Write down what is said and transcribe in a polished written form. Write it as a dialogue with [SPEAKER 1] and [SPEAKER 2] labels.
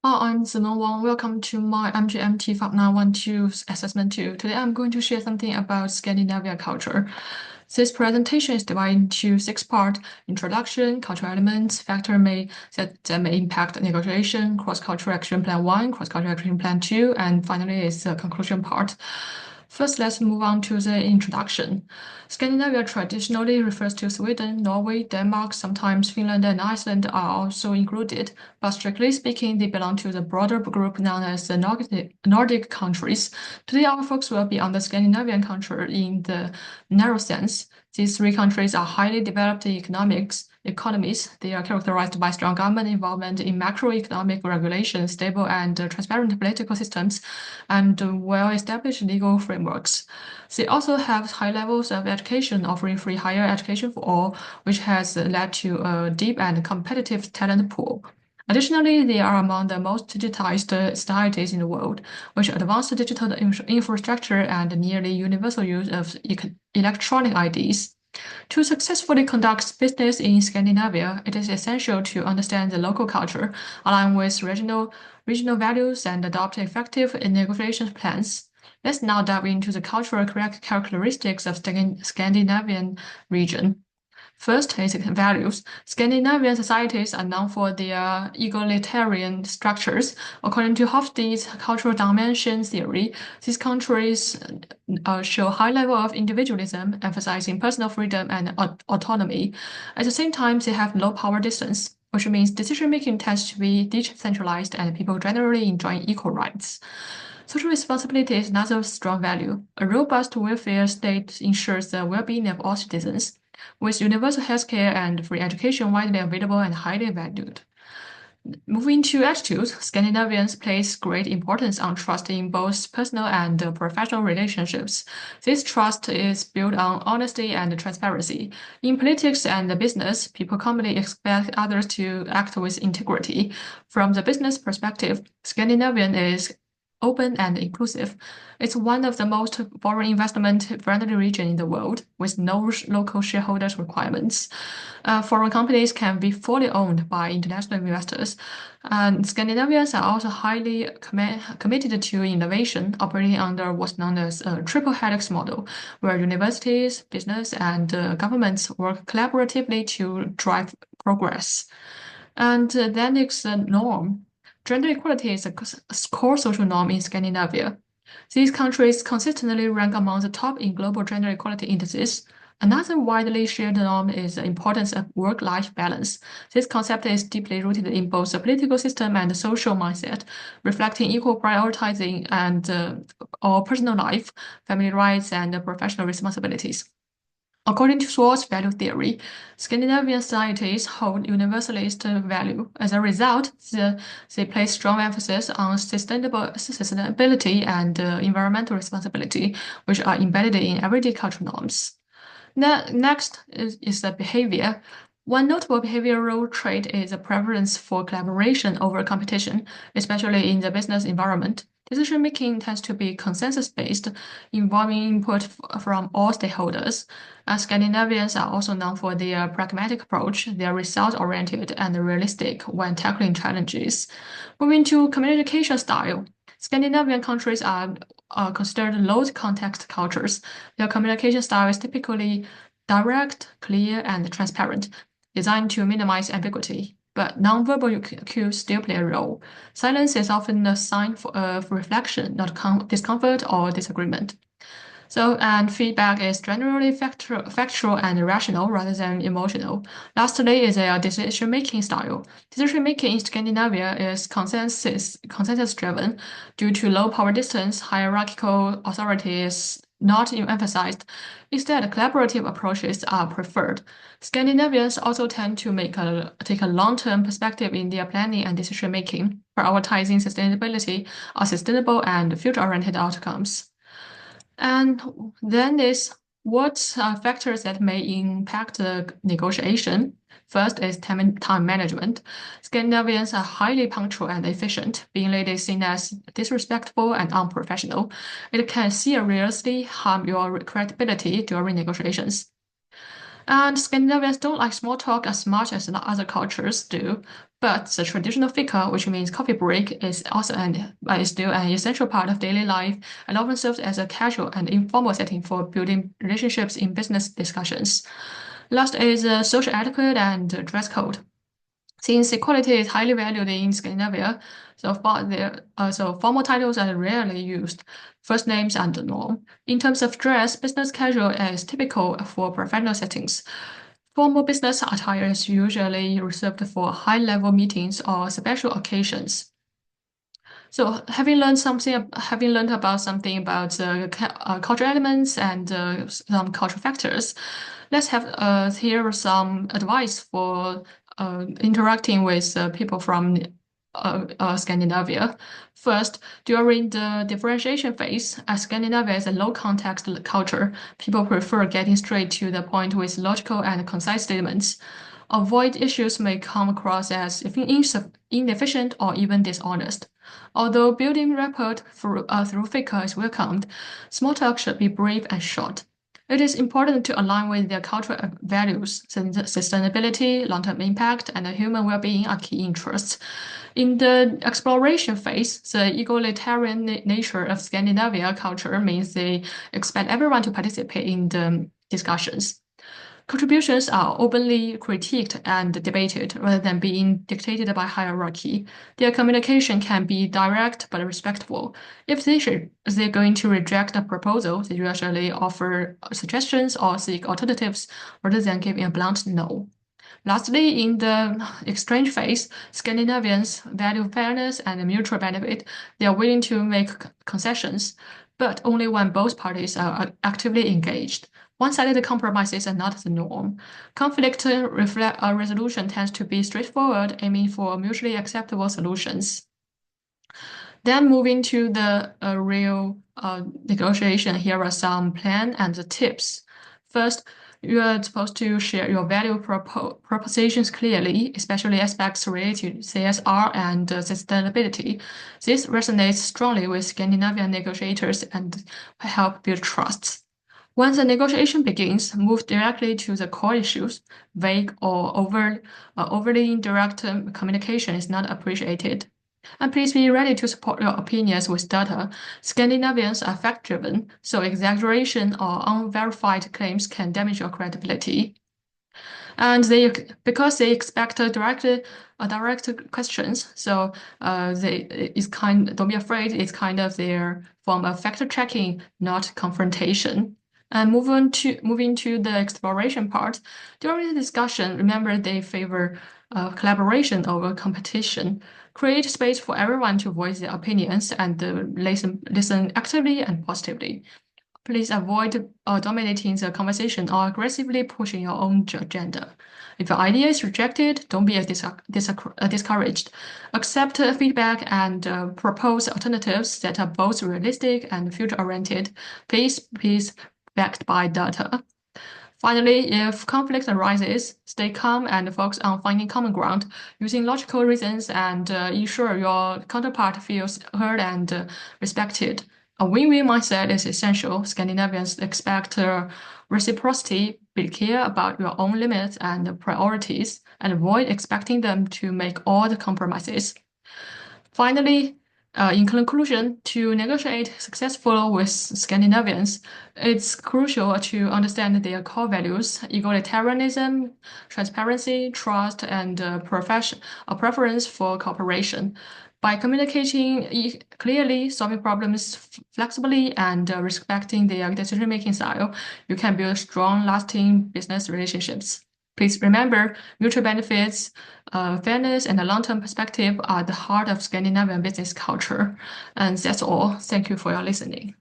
[SPEAKER 1] I'm Zimeng Wang. Welcome to my MGMT5912 assessment 2. Today I'm going to share something about Scandinavian culture. This presentation is divided into 6 parts: introduction, cultural elements, that may impact negotiation, cross-cultural action plan 1, cross-cultural action plan 2, and finally is the conclusion part. First, let's move on to the introduction. Scandinavia traditionally refers to Sweden, Norway, Denmark, sometimes Finland and Iceland are also included, but strictly speaking, they belong to the broader group known as the Nordic countries. Today, our focus will be on the Scandinavian culture in the narrow sense. These 3 countries are highly developed economies. They are characterized by strong government involvement in macroeconomic regulation, stable and transparent political systems, and well-established legal frameworks. They also have high levels of education, offering free higher education for all, which has led to a deep and competitive talent pool. Additionally, they are among the most digitized societies in the world, with advanced digital infrastructure and nearly universal use of electronic IDs. To successfully conduct business in Scandinavia, it is essential to understand the local culture, align with regional values, and adopt effective negotiation plans. Let's now dive into the cultural characteristics of Scandinavian region. First is values. Scandinavian societies are known for their egalitarian structures. According to Hofstede's cultural dimension theory, these countries show high level of individualism, emphasizing personal freedom and autonomy. At the same time, they have low power distance, which means decision-making tends to be decentralized and people generally enjoy equal rights. Social responsibility is another strong value. A robust welfare state ensures the well-being of all citizens, with universal healthcare and free education widely available and highly valued. Moving to attitudes, Scandinavians place great importance on trust in both personal and professional relationships. This trust is built on honesty and transparency. In politics and business, people commonly expect others to act with integrity. From the business perspective, Scandinavian is open and inclusive. It's one of the most foreign investment-friendly region in the world, with no local shareholders requirements. Foreign companies can be fully owned by international investors. And Scandinavians are also highly committed to innovation, operating under what's known as a triple helix model, where universities, business, and governments work collaboratively to drive progress. And then it's a norm. Gender equality is a core social norm in Scandinavia. These countries consistently rank among the top in global gender equality indices. Another widely shared norm is the importance of work-life balance. This concept is deeply rooted in both the political system and the social mindset, reflecting equal prioritizing and our personal life, family rights, and professional responsibilities. According to Swartz value theory, Scandinavian societies hold universalist value. As a result, they place strong emphasis on sustainability and environmental responsibility, which are embedded in everyday cultural norms. Next is the behavior. One notable behavioral trait is a preference for collaboration over competition, especially in the business environment. Decision-making tends to be consensus-based, involving input from all stakeholders. Scandinavians are also known for their pragmatic approach. They are result-oriented and realistic when tackling challenges. Moving to communication style, Scandinavian countries are considered low-context cultures. Their communication style is typically direct, clear, and transparent, designed to minimize ambiguity. But nonverbal cues still play a role. Silence is often a sign of reflection, not discomfort or disagreement. And feedback is generally factual and rational rather than emotional. Lastly is a decision-making style. Decision-making in Scandinavia is consensus-driven. Due to low power distance, hierarchical authority is not emphasized. Instead, collaborative approaches are preferred. Scandinavians also tend to take a long-term perspective in their planning and decision-making, prioritizing sustainable and future-oriented outcomes. And then is what factors that may impact the negotiation. First is time management. Scandinavians are highly punctual and efficient, being late is seen as disrespectful and unprofessional. It can seriously harm your credibility during negotiations. And Scandinavians don't like small talk as much as the other cultures do. But the traditional fika, which means coffee break, is still an essential part of daily life and often serves as a casual and informal setting for building relationships in business discussions. Last is social etiquette and dress code. Since equality is highly valued in Scandinavia, so formal titles are rarely used. First names are the norm. In terms of dress, business casual is typical for professional settings. Formal business attire is usually reserved for high-level meetings or special occasions. So, having learned about something about cultural elements and some cultural factors, let's have here some advice for interacting with people from Scandinavia. First, during the differentiation phase, as Scandinavia is a low context culture, people prefer getting straight to the point with logical and concise statements. Avoid issues may come across as inefficient or even dishonest. Although building rapport through fika is welcomed, small talk should be brief and short. It is important to align with their cultural values, since sustainability, long-term impact, and human well-being are key interests. In the exploration phase, the egalitarian nature of Scandinavia culture means they expect everyone to participate in the discussions. Contributions are openly critiqued and debated rather than being dictated by hierarchy. Their communication can be direct but respectful. If they're going to reject a proposal, they usually offer suggestions or seek alternatives rather than giving a blunt no. Lastly, in the exchange phase, Scandinavians value fairness and mutual benefit. They are willing to make concessions, but only when both parties are actively engaged. One-sided compromises are not the norm. Conflict resolution tends to be straightforward, aiming for mutually acceptable solutions. Then moving to the real negotiation, here are some plan and the tips. First, you are supposed to share your value propositions clearly, especially aspects related to CSR and sustainability. This resonates strongly with Scandinavian negotiators and help build trust. Once the negotiation begins, move directly to the core issues. Vague or overly indirect communication is not appreciated. And please be ready to support your opinions with data. Scandinavians are fact-driven, so exaggeration or unverified claims can damage your credibility. And because they expect direct questions, so don't be afraid. It's kind of their form of fact checking, not confrontation. And moving to the exploration part, during the discussion, remember they favor collaboration over competition. Create space for everyone to voice their opinions and listen actively and positively. Please avoid dominating the conversation or aggressively pushing your own agenda. If your idea is rejected, don't be discouraged. Accept feedback and propose alternatives that are both realistic and future-oriented. Please backed by data. Finally, if conflict arises, stay calm and focus on finding common ground, using logical reasons and ensure your counterpart feels heard and respected. A win-win mindset is essential. Scandinavians expect reciprocity, be clear about your own limits and priorities, and avoid expecting them to make all the compromises. Finally, in conclusion, to negotiate successfully with Scandinavians, it's crucial to understand their core values: egalitarianism, transparency, trust, and a preference for cooperation. By communicating clearly, solving problems flexibly, and respecting their decision-making style, you can build strong, lasting business relationships. Please remember, mutual benefits, fairness, and a long-term perspective are the heart of Scandinavian business culture. And that's all. Thank you for your listening.